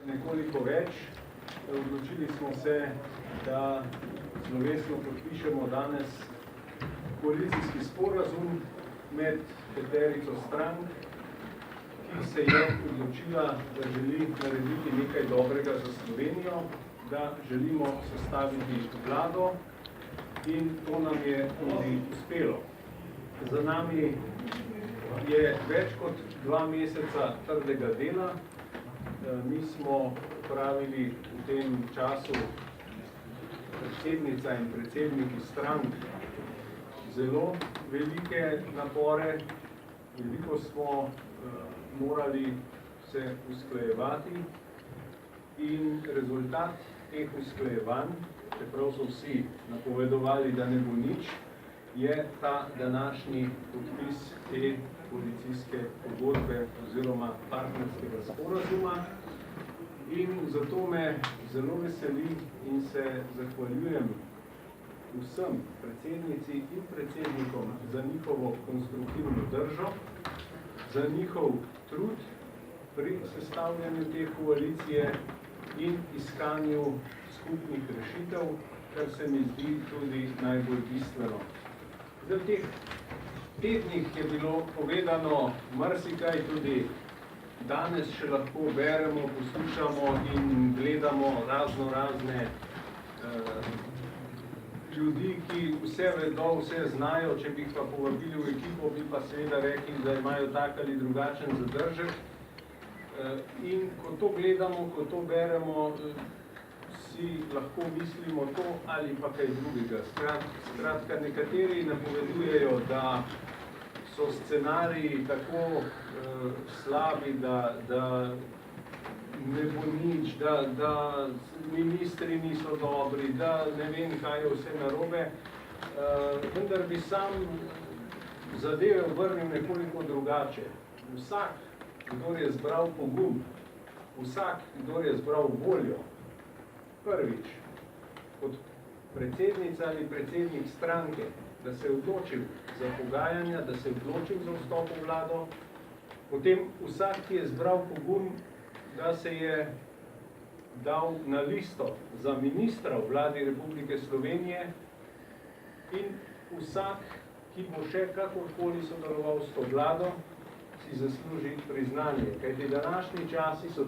nekoliko več. Odločili smo se, da slovesno podpišemo danes koalicijski sporazum med peterico strank, ki se je odločila, da želi narediti nekaj dobrega za Slovenijo, da želimo sestaviti vlado in to nam je tudi uspelo. Za nami je več kot 2 meseca trdega dela. Mi smo pravili v tem času predsednica in predsedniki strank zelo velike napore. Veliko smo morali se usklajevati in rezultat teh usklajevanj, čeprav so vsi napovedovali, da ne bo nič, je ta današnji podpis te koalicijske pogodbe oziroma partnerskega sporazuma. In zato me zelo veseli in se zahvaljujem vsem predsednici in predsednikom za njihovo konstruktivno držo, za njihov trud pri sestavljanju te koalicije in iskanju skupnih rešitev, kar se mi zdi tudi najbolj bistveno. V teh tednih je bilo povedano marsikaj, tudi danes še lahko beremo, poslušamo in gledamo razne ljudi, ki vse vedo, vse znajo. Če bi jih pa povabili v ekipo, bi pa seveda rekli, da imajo tak ali drugačen zadržek. In ko to gledamo, ko to beremo, si lahko mislimo to ali pa kaj drugega. Skratka, nekateri napovedujejo, da so scenariji tako slabi, da ne bo nič, da ministri niso dobri, da ne vem, kaj je vse narobe. Vendar bi sam zadeve obrnil nekoliko drugače. Vsak, kdor je zbral pogum, vsak, kdor je zbral voljo, prvič, kot predsednica ali predsednik stranke, da se je odločil za pogajanja, da se je odločil za vstop v vlado, potem vsak, ki je zbral pogum, da se je dal na listo za ministra v vladi Republike Slovenije in vsak, ki bo še kakorkoli sodeloval s to vlado, si zasluži priznanje. Kajti današnji časi so